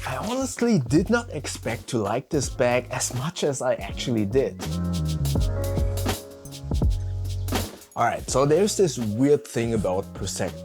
I honestly did not expect to like this bag as much as I actually did. Alright, so there's this weird thing about perception,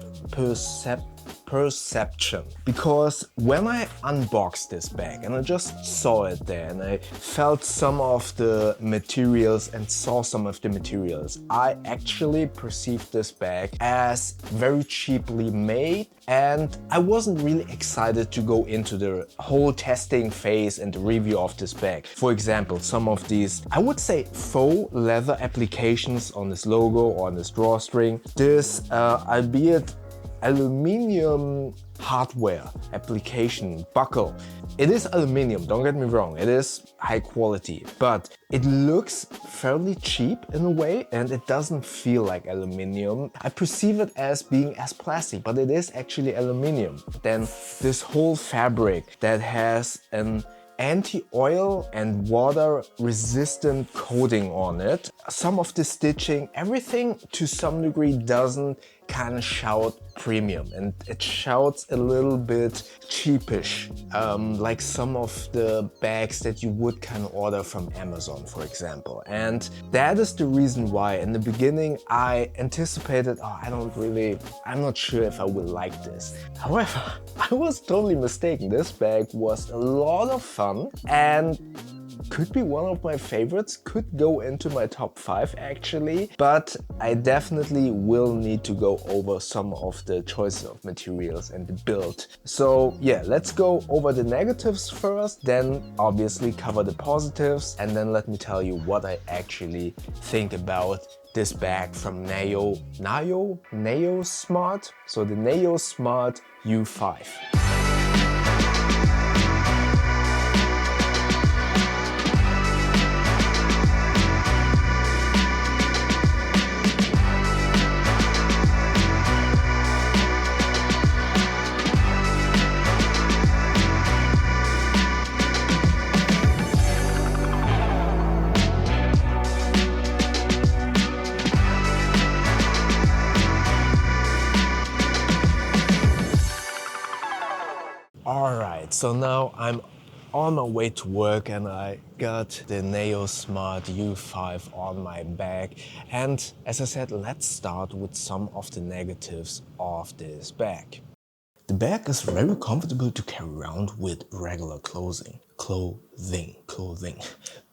because when I unboxed this bag and I just saw it there and I felt some of the materials and saw some of the materials, I actually perceived this bag as very cheaply made, and I wasn't really excited to go into the whole testing phase and the review of this bag. For example, some of these, I would say, faux leather applications on this logo or on this drawstring, this albeit aluminium hardware application buckle. It is aluminium, don't get me wrong, it is high quality, but it looks fairly cheap in a way and it doesn't feel like aluminium. I perceive it as being as plastic, but it is actually aluminium. Then this whole fabric that has an anti-oil and water resistant coating on it. Some of the stitching, everything to some degree doesn't kind of shout premium, and it shouts a little bit cheapish, like some of the bags that you would kind of order from Amazon, for example. And that is the reason why in the beginning I anticipated, I'm not sure if I will like this. However, I was totally mistaken. This bag was a lot of fun and could be one of my favorites, could go into my top 5 actually, but I definitely will need to go over some of the choices of materials and the build. So yeah, let's go over the negatives first, then obviously cover the positives, and then let me tell you what I actually think about this bag from Nayosmart. So the Nayosmart U5. Alright, so now I'm on my way to work and I got the Nayosmart U5 on my bag. And as I said, let's start with some of the negatives of this bag. The bag is very comfortable to carry around with regular clothing.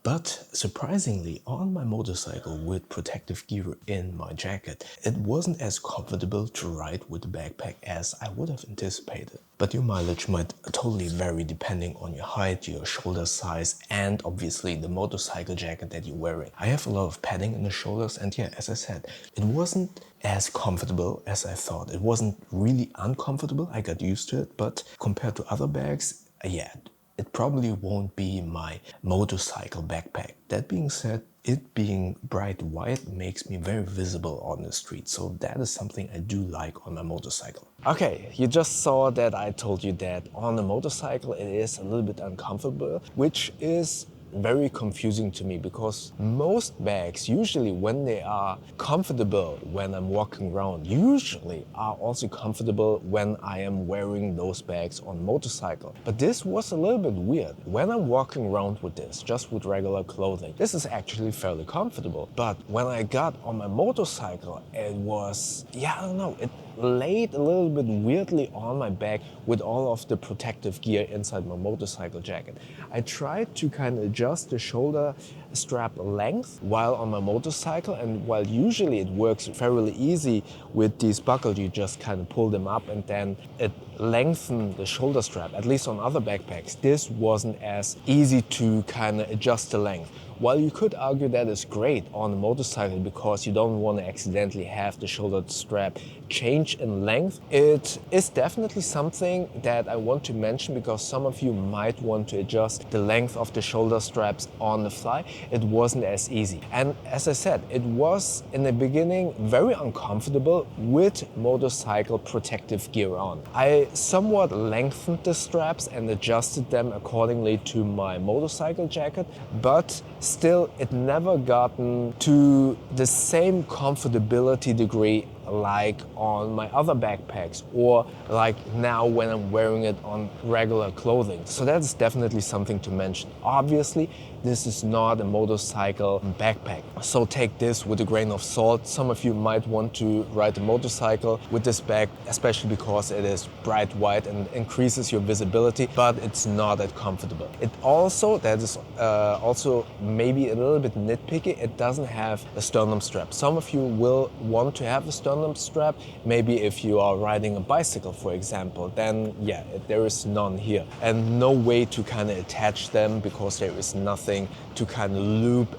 But surprisingly, on my motorcycle with protective gear in my jacket, it wasn't as comfortable to ride with the backpack as I would have anticipated. But your mileage might totally vary depending on your height, your shoulder size, and obviously the motorcycle jacket that you're wearing. I have a lot of padding in the shoulders, and yeah, as I said, it wasn't as comfortable as I thought. It wasn't really uncomfortable, I got used to it, but compared to other bags, yeah, it probably won't be my motorcycle backpack. That being said, it being bright white makes me very visible on the street, so that is something I do like on my motorcycle. Okay, you just saw that I told you that on the motorcycle it is a little bit uncomfortable, which is very confusing to me, because most bags, usually when they are comfortable when I'm walking around, usually are also comfortable when I am wearing those bags on motorcycle. But this was a little bit weird. When I'm walking around with this, just with regular clothing, this is actually fairly comfortable. But when I got on my motorcycle, it was, I don't know, it laid a little bit weirdly on my back with all of the protective gear inside my motorcycle jacket. I tried to kind of adjust the shoulder strap length while on my motorcycle, and while usually it works fairly easy with these buckles, you just kind of pull them up and then it lengthens the shoulder strap. At least on other backpacks, this wasn't as easy to kind of adjust the length. While you could argue that is great on a motorcycle because you don't want to accidentally have the shoulder strap change in length, it is definitely something that I want to mention, because some of you might want to adjust the length of the shoulder straps on the fly. It wasn't as easy. And as I said, it was in the beginning very uncomfortable with motorcycle protective gear on. I somewhat lengthened the straps and adjusted them accordingly to my motorcycle jacket, but still it never gotten to the same comfortability degree like on my other backpacks, or like now when I'm wearing it on regular clothing. So that's definitely something to mention. Obviously, this is not a motorcycle backpack, so take this with a grain of salt. Some of you might want to ride a motorcycle with this bag, especially because it is bright white and increases your visibility, but it's not that comfortable. It also, that is also maybe a little bit nitpicky, it doesn't have a sternum strap. Some of you will want to have a sternum strap, maybe if you are riding a bicycle, for example, then yeah, there is none here. And no way to kind of attach them, because there is nothing to kind of loop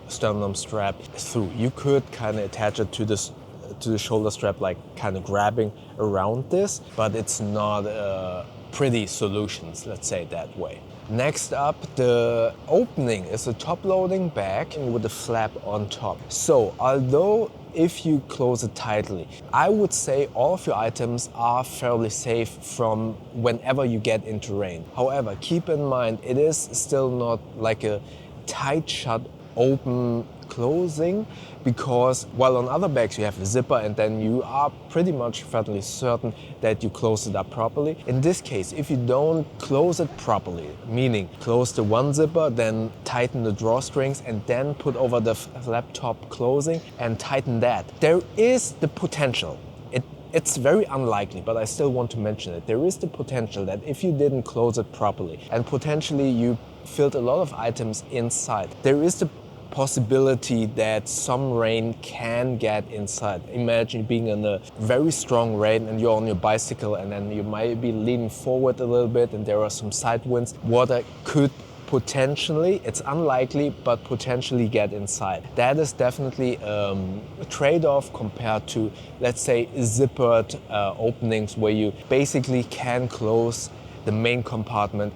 sternum strap through. You could kind of attach it to the shoulder strap, like kind of grabbing around this, but it's not pretty solutions, let's say it that way. Next up, the opening is a top-loading bag with a flap on top. So although if you close it tightly, I would say all of your items are fairly safe from whenever you get into rain. However, keep in mind, it is still not like a tight shut open closing, because while on other bags you have a zipper and then you are pretty much fairly certain that you close it up properly. In this case, if you don't close it properly, meaning close the one zipper, then tighten the drawstrings and then put over the laptop closing and tighten that, there is the potential. It's very unlikely, but I still want to mention it. There is the potential that if you didn't close it properly and potentially you filled a lot of items inside, there is the possibility that some rain can get inside. Imagine being in a very strong rain and you're on your bicycle, and then you might be leaning forward a little bit and there are some side winds. Water could potentially, it's unlikely, but potentially get inside. That is definitely a trade-off compared to, let's say, zippered openings where you basically can close the main compartment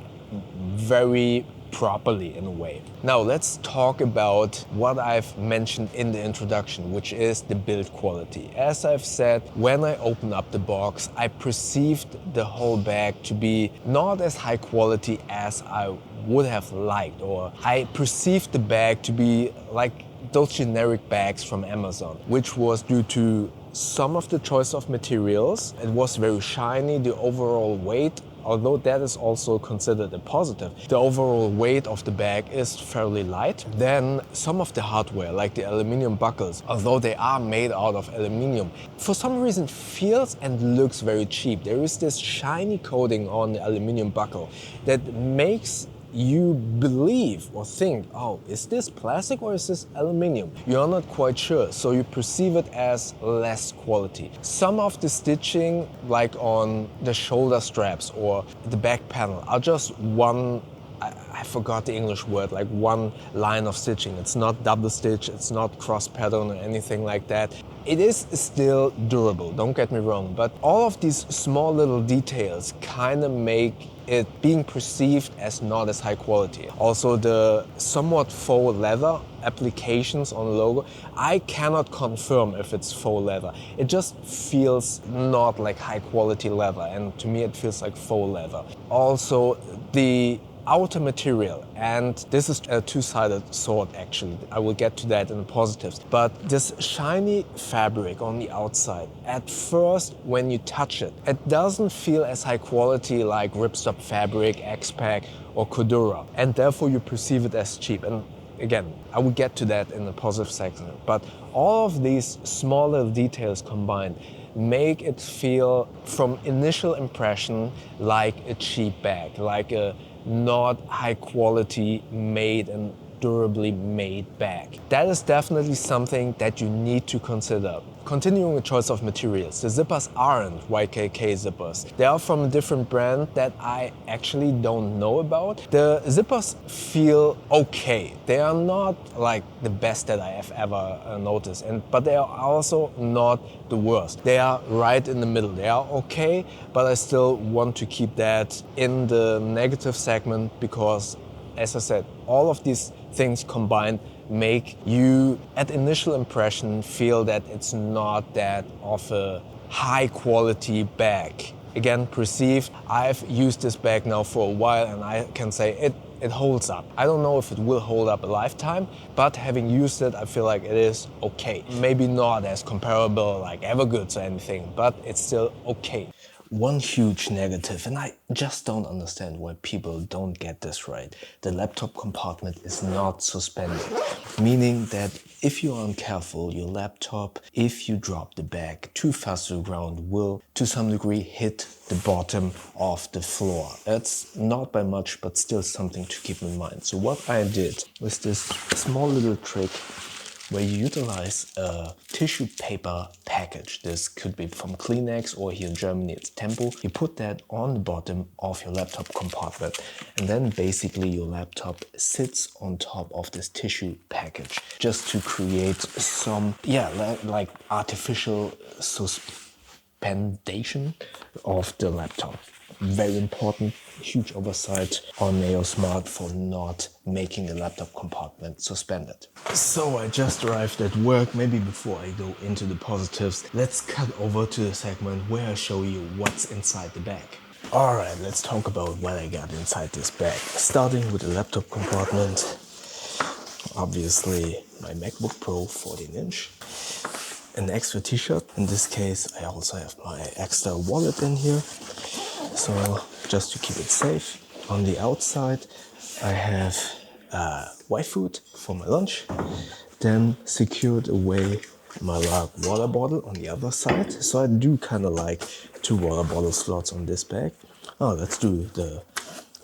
very properly in a way. Now let's talk about what I've mentioned in the introduction, which is the build quality. As I've said, when I opened up the box, I perceived the whole bag to be not as high quality as I would have liked, or I perceived the bag to be like those generic bags from Amazon, which was due to some of the choice of materials. It was very shiny, the overall weight, although that is also considered a positive, the overall weight of the bag is fairly light. Then some of the hardware, like the aluminum buckles, although they are made out of aluminum, for some reason feels and looks very cheap. There is this shiny coating on the aluminum buckle that makes you believe or think, oh, is this plastic or is this aluminum? You're not quite sure, so you perceive it as less quality. Some of the stitching, like on the shoulder straps or the back panel, are just one, I forgot the English word, like one line of stitching. It's not double stitch, it's not cross pattern or anything like that. It is still durable, don't get me wrong, but all of these small little details kind of make it being perceived as not as high quality. Also, the somewhat faux leather applications on the logo, I cannot confirm if it's faux leather. It just feels not like high quality leather, and to me it feels like faux leather. Also, the outer material, and this is a two-sided sword actually, I will get to that in the positives, but this shiny fabric on the outside, at first when you touch it, it doesn't feel as high quality like ripstop fabric, X-Pack or Cordura, and therefore you perceive it as cheap. And again, I will get to that in the positive section, but all of these small little details combined make it feel from initial impression like a cheap bag, like a not high quality made and durably made bag. That is definitely something that you need to consider. Continuing with choice of materials, the zippers aren't YKK zippers. They are from a different brand that I actually don't know about. The zippers feel okay. They are not like the best that I have ever noticed, but they are also not the worst. They are right in the middle. They are okay, but I still want to keep that in the negative segment because, as I said, all of these things combined make you, at initial impression, feel that it's not that of a high quality bag. again, perceived. I've used this bag now for a while and I can say it holds up. I don't know if it will hold up a lifetime, but having used it, I feel like it is okay. Maybe not as comparable like Evergoods or anything, but it's still okay. One huge negative, and I just don't understand why people don't get this right. The laptop compartment is not suspended, meaning that if you aren't careful, your laptop, if you drop the bag too fast to the ground, will to some degree hit the bottom of the floor. That's not by much, but still something to keep in mind. So what I did was this small little trick where you utilize a tissue paper package. This could be from Kleenex, or here in Germany it's Tempo. You put that on the bottom of your laptop compartment, and then basically your laptop sits on top of this tissue package just to create some, like artificial suspendation of the laptop. Very important, huge oversight on Nayosmart for not making the laptop compartment suspended. So I just arrived at work. Maybe before I go into the positives, let's cut over to the segment where I show you what's inside the bag. Alright, let's talk about what I got inside this bag. Starting with the laptop compartment. Obviously my MacBook Pro 14-inch. An extra t-shirt. In this case I also have my extra wallet in here. So just to keep it safe. On the outside I have Y-food for my lunch. Then secured away my water bottle on the other side. So I do kind of like 2 water bottle slots on this bag. Oh, let's do the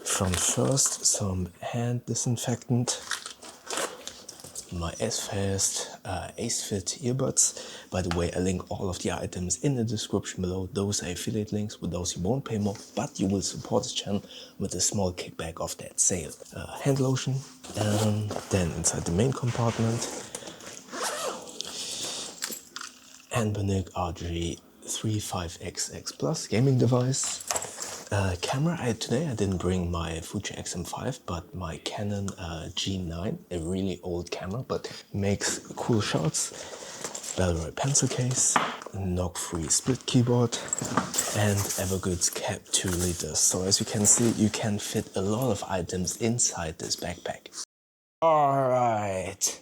front first. Some hand disinfectant. My S-Fast Ace-Fit earbuds. By the way, I link all of the items in the description below. Those are affiliate links. With those you won't pay more, but you will support this channel with a small kickback of that sale. Hand lotion. And then inside the main compartment, Anbernic RG35XX Plus gaming device. Camera, today I didn't bring my Fuji X-M5, but my Canon G9, a really old camera, but makes cool shots. Bellroy pencil case, knock-free split keyboard, and Evergoods cap 2 liters. So as you can see, you can fit a lot of items inside this backpack. Alright,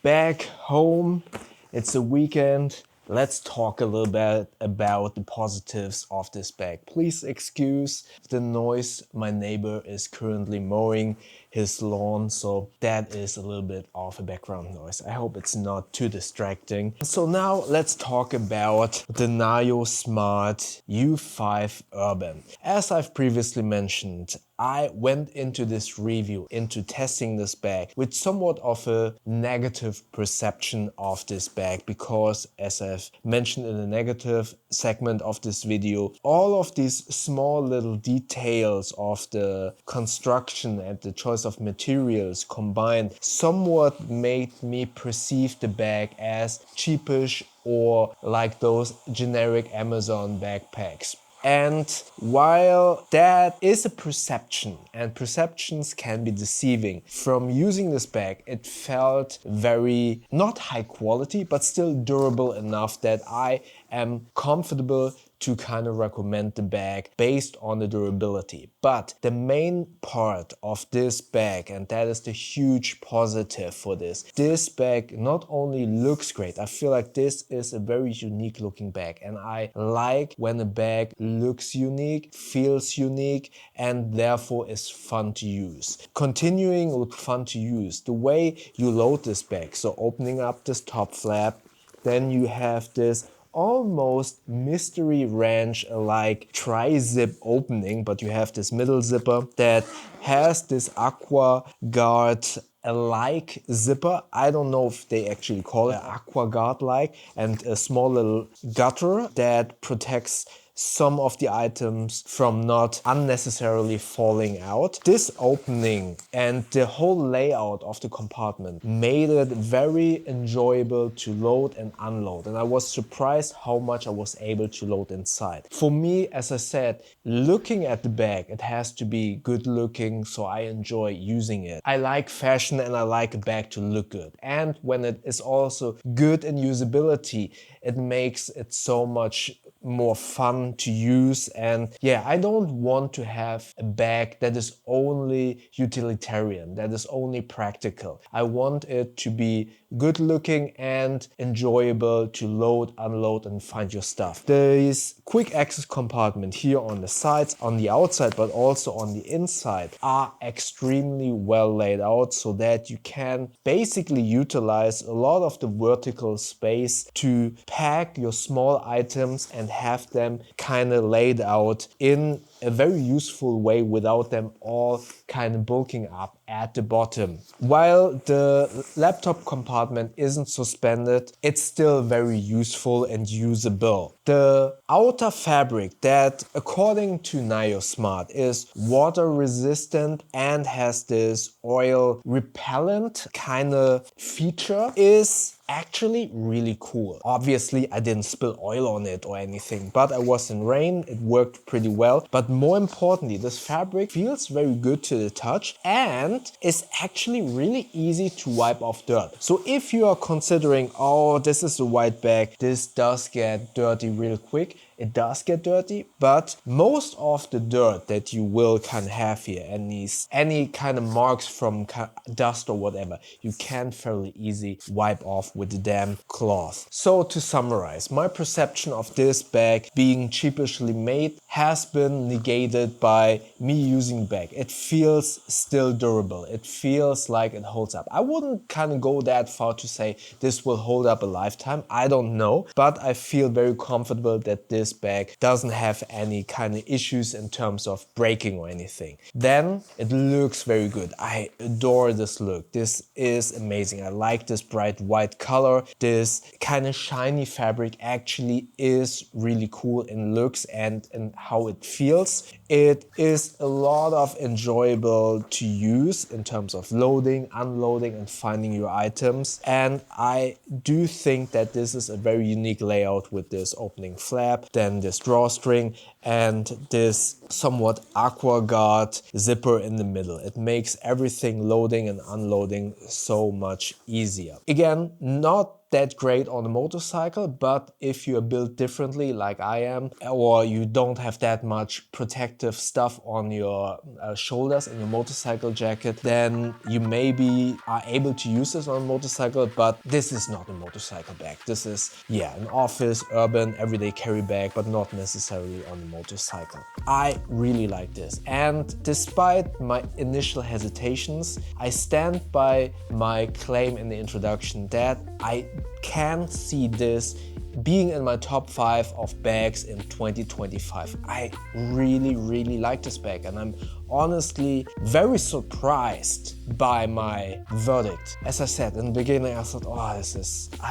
back home. It's a weekend. Let's talk a little bit about the positives of this bag. Please excuse the noise. My neighbor is currently mowing his lawn, so that is a little bit of a background noise. I hope it's not too distracting. So now let's talk about the Nayosmart U5 Urban. As I've previously mentioned, I went into this review, into testing this bag, with somewhat of a negative perception of this bag because, as I've mentioned in the negative segment of this video, all of these small little details of the construction and the choice of materials combined somewhat made me perceive the bag as cheapish or like those generic Amazon backpacks. And while that is a perception, and perceptions can be deceiving, from using this bag it felt very not high quality but still durable enough that I am comfortable to kind of recommend the bag based on the durability. But the main part of this bag, and that is the huge positive for this bag not only looks great, I feel like this is a very unique looking bag, and I like when a bag looks unique, feels unique, and therefore is fun to use. Continuing with fun to use, the way you load this bag, so opening up this top flap, then you have this almost mystery ranch like tri-zip opening, but you have this middle zipper that has this aqua guard like zipper. I don't know if they actually call it aqua guard like, and a small little gutter that protects some of the items from not unnecessarily falling out. This opening and the whole layout of the compartment made it very enjoyable to load and unload, and I was surprised how much I was able to load inside. For me, as I said, looking at the bag, it has to be good looking, so I enjoy using it. I like fashion and I like a bag to look good, and when it is also good in usability, it makes it so much more fun to use. And yeah, I don't want to have a bag that is only utilitarian, that is only practical. I want it to be good looking and enjoyable to load, unload and find your stuff. These quick access compartment here on the sides, on the outside, but also on the inside are extremely well laid out so that you can basically utilize a lot of the vertical space to pack your small items and have them kind of laid out in a very useful way without them all kind of bulking up at the bottom. While the laptop compartment isn't suspended, it's still very useful and usable. The outer fabric that, according to Nayosmart, is water resistant and has this oil repellent kind of feature is actually really cool. Obviously, I didn't spill oil on it or anything, but I was in rain, it worked pretty well. But more importantly, this fabric feels very good to the touch and is actually really easy to wipe off dirt. So if you are considering, oh, this is a white bag, this does get dirty real quick, it does get dirty, but most of the dirt that you will kind of have here, and any kind of marks from dust or whatever, you can fairly easy wipe off with the damn cloth. So to summarize, my perception of this bag being cheapishly made has been negated by me using the bag. It feels still durable. It feels like it holds up. I wouldn't kind of go that far to say this will hold up a lifetime. I don't know, but I feel very comfortable that this bag doesn't have any kind of issues in terms of breaking or anything. Then it looks very good. I adore this look. This is amazing. I like this bright white color. This kind of shiny fabric actually is really cool in looks and in how it feels. It is a lot of enjoyable to use in terms of loading, unloading and finding your items. And I do think that this is a very unique layout with this opening flap, then this drawstring and this somewhat aqua guard zipper in the middle. It makes everything loading and unloading so much easier. Again, not that great on a motorcycle, but if you are built differently like I am, or you don't have that much protective stuff on your shoulders in your motorcycle jacket, then you maybe are able to use this on a motorcycle, but this is not a motorcycle bag. This is, yeah, an office, urban, everyday carry bag, but not necessarily on a motorcycle. I really like this, and despite my initial hesitations, I stand by my claim in the introduction that I can see this being in my top 5 of bags in 2025. I really like this bag, and I'm honestly very surprised by my verdict. As I said in the beginning, I thought, oh, I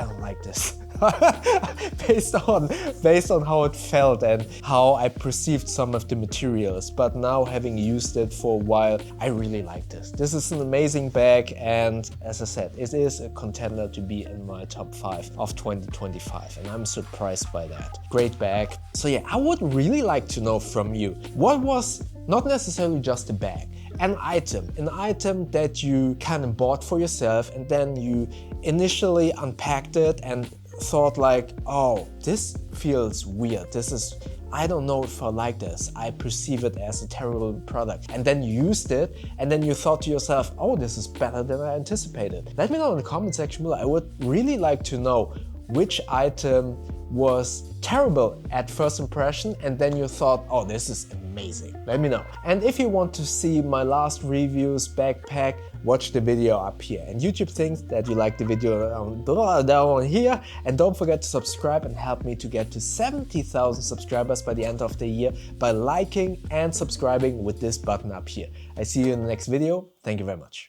don't like this. based on how it felt and how I perceived some of the materials. But now, having used it for a while, I really like this. This is an amazing bag, and as I said, it is a contender to be in my top 5 of 2025, and I'm surprised by that. Great bag. So yeah, I would really like to know from you, what was not necessarily just a bag, an item that you kind of bought for yourself, and then you initially unpacked it and thought like, oh, this feels weird. I don't know if I like this. I perceive it as a terrible product. And then you used it, and then you thought to yourself, oh, this is better than I anticipated. Let me know in the comment section below. I would really like to know which item was terrible at first impression and then you thought, oh, this is amazing. Let me know. And if you want to see my last reviews backpack, watch the video up here. And YouTube thinks that you like the video down here. And don't forget to subscribe and help me to get to 70,000 subscribers by the end of the year by liking and subscribing with this button up here. I see you in the next video. Thank you very much.